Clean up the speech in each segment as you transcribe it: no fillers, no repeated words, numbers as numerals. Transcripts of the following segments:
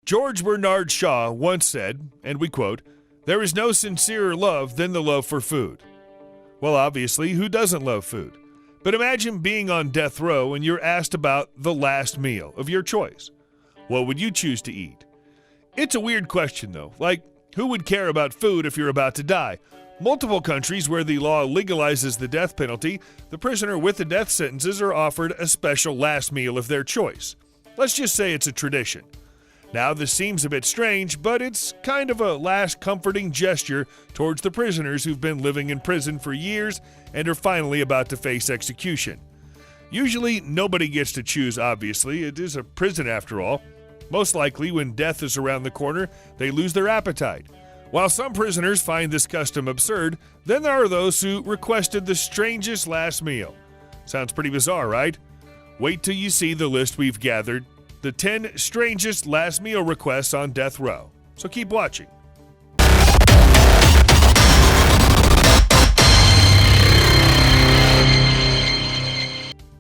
George Bernard Shaw once said, and we quote, "There is no sincerer love than the love for food." Well, obviously, who doesn't love food? But imagine being on death row and you're asked about the last meal of your choice. What would you choose to eat? It's a weird question, though. Like, who would care about food if you're about to die? Multiple countries where the law legalizes the death penalty, the prisoner with the death sentences are offered a special last meal of their choice. Let's just say it's a tradition. Now, this seems a bit strange, but it's kind of a last comforting gesture towards the prisoners who've been living in prison for years and are finally about to face execution. Usually, nobody gets to choose, obviously. It is a prison after all. Most likely, when death is around the corner, they lose their appetite. While some prisoners find this custom absurd, then there are those who requested the strangest last meal. Sounds pretty bizarre, right? Wait till you see the list we've gathered. The 10 strangest last meal requests on death row. So keep watching.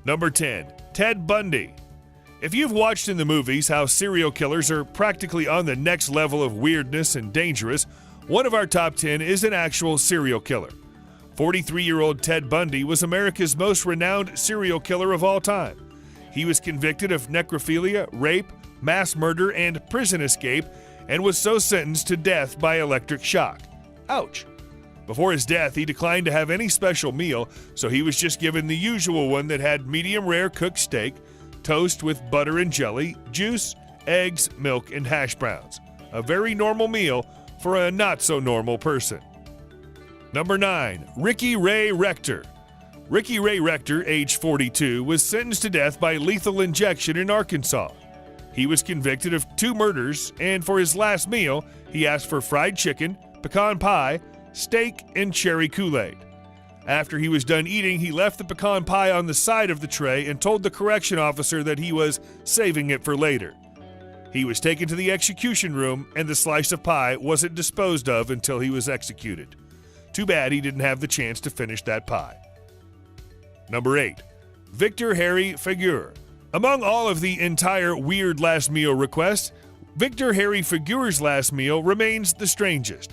Number 10. Ted Bundy. If you've watched in the movies how serial killers are practically on the next level of weirdness and dangerous, one of our top 10 is an actual serial killer. 43-year-old Ted Bundy was America's most renowned serial killer of all time. He was convicted of necrophilia, rape, mass murder, and prison escape, and was so sentenced to death by electric shock. Ouch. Before his death, he declined to have any special meal, so he was just given the usual one that had medium-rare cooked steak, toast with butter and jelly, juice, eggs, milk, and hash browns. A very normal meal for a not-so-normal person. Number 9. Ricky Ray Rector. Ricky Ray Rector, age 42, was sentenced to death by lethal injection in Arkansas. He was convicted of 2 murders, and for his last meal, he asked for fried chicken, pecan pie, steak, and cherry Kool-Aid. After he was done eating, he left the pecan pie on the side of the tray and told the correction officer that he was saving it for later. He was taken to the execution room, and the slice of pie wasn't disposed of until he was executed. Too bad he didn't have the chance to finish that pie. Number 8. Victor Harry Figuer. Among all of the entire weird last meal requests, Victor Harry Figuer's last meal remains the strangest.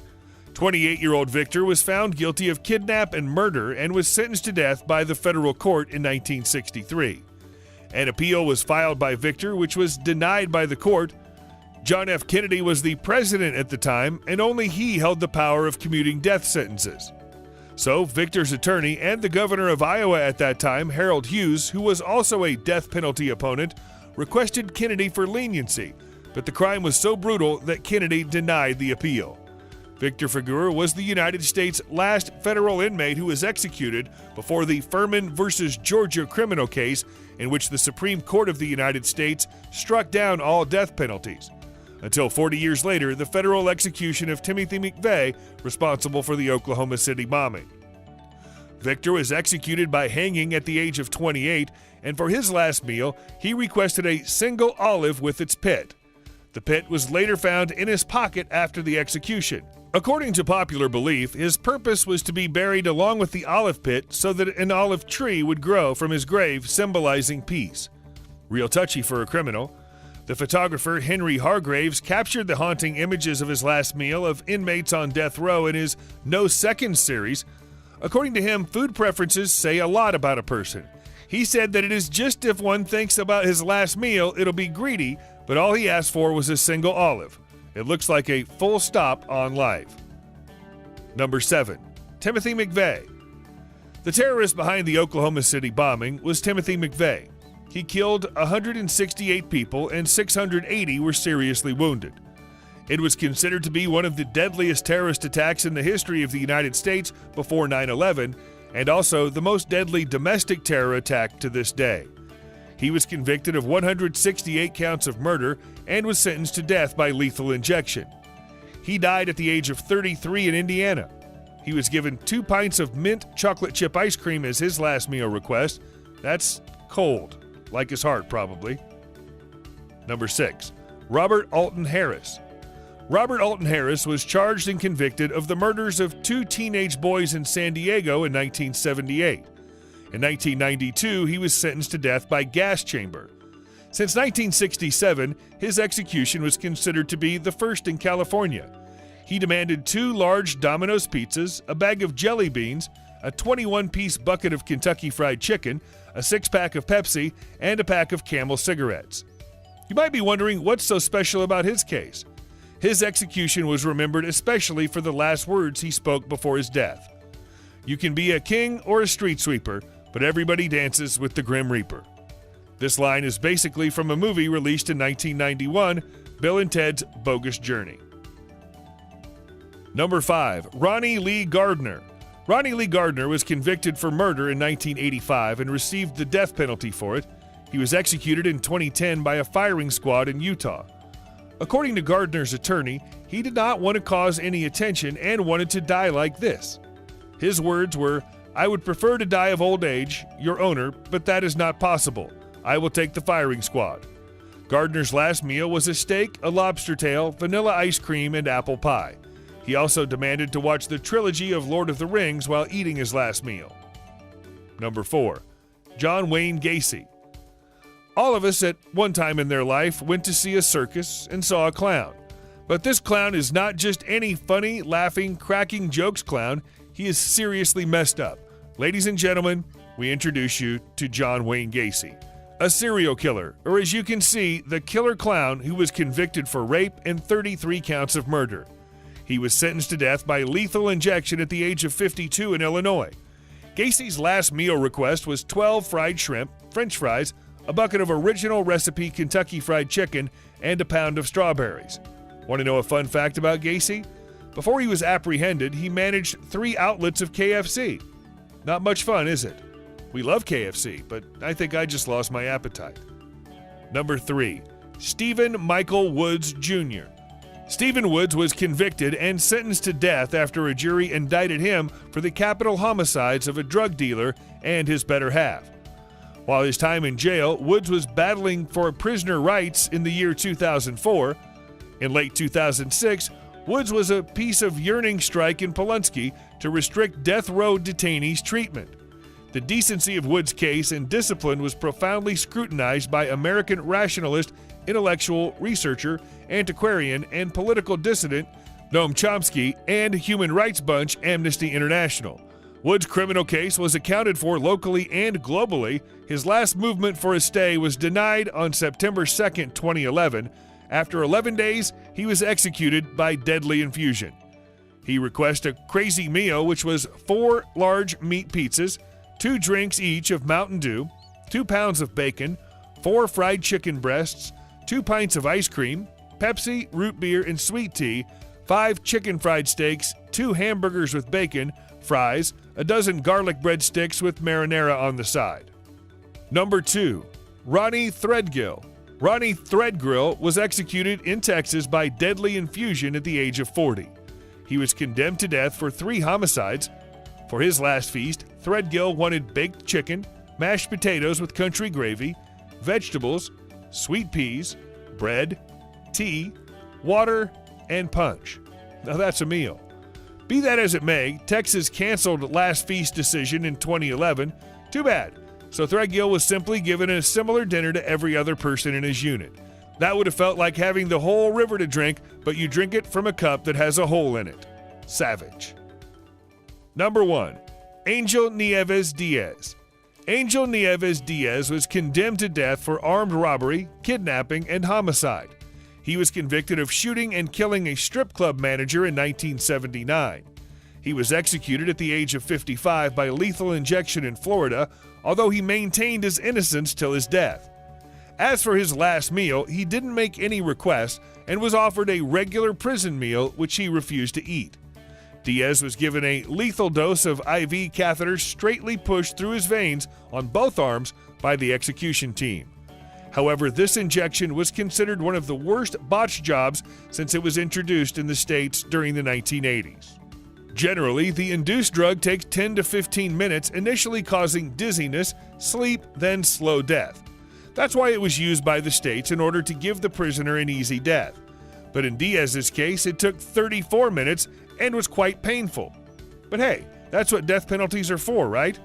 28-year-old Victor was found guilty of kidnap and murder and was sentenced to death by the federal court in 1963. An appeal was filed by Victor, which was denied by the court. John F. Kennedy was the president at the time, and only he held the power of commuting death sentences. So, Victor's attorney and the governor of Iowa at that time, Harold Hughes, who was also a death penalty opponent, requested Kennedy for leniency, but the crime was so brutal that Kennedy denied the appeal. Victor Figuer was the United States' last federal inmate who was executed before the Furman versus Georgia criminal case in which the Supreme Court of the United States struck down all death penalties. Until 40 years later, the federal execution of Timothy McVeigh, responsible for the Oklahoma City bombing. Victor was executed by hanging at the age of 28, and for his last meal, he requested a single olive with its pit. The pit was later found in his pocket after the execution. According to popular belief, his purpose was to be buried along with the olive pit so that an olive tree would grow from his grave, symbolizing peace. Real touchy for a criminal. The photographer Henry Hargraves captured the haunting images of his last meal of inmates on death row in his No Seconds series. According to him, food preferences say a lot about a person. He said that it is just if one thinks about his last meal, it'll be greedy, but all he asked for was a single olive. It looks like a full stop on life. Number 7. Timothy McVeigh. The terrorist behind the Oklahoma City bombing was Timothy McVeigh. He killed 168 people and 680 were seriously wounded. It was considered to be one of the deadliest terrorist attacks in the history of the United States before 9/11, and also the most deadly domestic terror attack to this day. He was convicted of 168 counts of murder and was sentenced to death by lethal injection. He died at the age of 33 in Indiana. He was given 2 pints of mint chocolate chip ice cream as his last meal request. That's cold, like his heart probably. Number 6. Robert Alton Harris. Robert Alton Harris was charged and convicted of the murders of 2 teenage boys in San Diego in 1978. In 1992, he was sentenced to death by gas chamber. Since 1967, his execution was considered to be the first in California. He demanded 2 large Domino's pizzas, a bag of jelly beans, a 21-piece bucket of Kentucky Fried Chicken, a 6-pack of Pepsi, and a pack of Camel cigarettes. You might be wondering what's so special about his case. His execution was remembered especially for the last words he spoke before his death. "You can be a king or a street sweeper, but everybody dances with the Grim Reaper." This line is basically from a movie released in 1991, Bill and Ted's Bogus Journey. Number 5. Ronnie Lee Gardner. Ronnie Lee Gardner was convicted for murder in 1985 and received the death penalty for it. He was executed in 2010 by a firing squad in Utah. According to Gardner's attorney, he did not want to cause any attention and wanted to die like this. His words were, "I would prefer to die of old age, your owner, but that is not possible. I will take the firing squad." Gardner's last meal was a steak, a lobster tail, vanilla ice cream, and apple pie. He also demanded to watch the trilogy of Lord of the Rings while eating his last meal. Number 4. John Wayne Gacy. All of us at one time in their life went to see a circus and saw a clown. But this clown is not just any funny, laughing, cracking jokes clown. He is seriously messed up. Ladies and gentlemen, we introduce you to John Wayne Gacy, a serial killer, or as you can see, the killer clown who was convicted for rape and 33 counts of murder. He was sentenced to death by lethal injection at the age of 52 in Illinois. Gacy's last meal request was 12 fried shrimp, French fries, a bucket of original recipe Kentucky Fried Chicken, and a pound of strawberries. Want to know a fun fact about Gacy? Before he was apprehended, he managed 3 outlets of KFC. Not much fun, is it? We love KFC, but I think I just lost my appetite. Number 3. Stephen Michael Woods Jr. Stephen Woods was convicted and sentenced to death after a jury indicted him for the capital homicides of a drug dealer and his better half. While his time in jail, Woods was battling for prisoner rights in the year 2004. In late 2006, Woods was a piece of yearning strike in Pulaski to restrict death row detainees' treatment. The decency of Woods' case and discipline was profoundly scrutinized by American rationalist, intellectual researcher, antiquarian, and political dissident Noam Chomsky and Human Rights Bunch Amnesty International. Woods' criminal case was accounted for locally and globally. His last movement for a stay was denied on September 2, 2011. After 11 days, he was executed by deadly infusion. He requested a crazy meal, which was 4 large meat pizzas, 2 drinks each of Mountain Dew, 2 pounds of bacon, 4 fried chicken breasts, 2 pints of ice cream, Pepsi, root beer, and sweet tea, 5 chicken fried steaks, 2 hamburgers with bacon, fries, a dozen garlic breadsticks with marinara on the side. Number 2. Ronnie Threadgill. Ronnie Threadgill was executed in Texas by deadly infusion at the age of 40. He was condemned to death for 3 homicides. For his last feast, Threadgill wanted baked chicken, mashed potatoes with country gravy, vegetables, sweet peas, bread, tea, water, and punch. Now that's a meal. Be that as it may, Texas canceled last feast decision in 2011. Too bad. So Threadgill was simply given a similar dinner to every other person in his unit. That would have felt like having the whole river to drink, but you drink it from a cup that has a hole in it. Savage. Number 1. Angel Nieves Diaz. Angel Nieves Diaz was condemned to death for armed robbery, kidnapping, and homicide. He was convicted of shooting and killing a strip club manager in 1979. He was executed at the age of 55 by lethal injection in Florida, although he maintained his innocence till his death. As for his last meal, he didn't make any requests and was offered a regular prison meal, which he refused to eat. Diaz was given a lethal dose of IV catheters straightly pushed through his veins on both arms by the execution team. However, this injection was considered one of the worst botched jobs since it was introduced in the States during the 1980s. Generally, the induced drug takes 10 to 15 minutes, initially causing dizziness, sleep, then slow death. That's why it was used by the states in order to give the prisoner an easy death. But in Diaz's case, it took 34 minutes and was quite painful. But hey, that's what death penalties are for, right?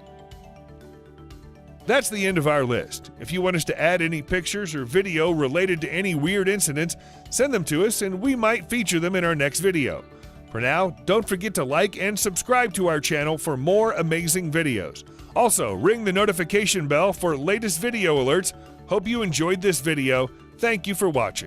That's the end of our list. If you want us to add any pictures or video related to any weird incidents, send them to us and we might feature them in our next video. For now, don't forget to like and subscribe to our channel for more amazing videos. Also, ring the notification bell for latest video alerts. Hope you enjoyed this video. Thank you for watching.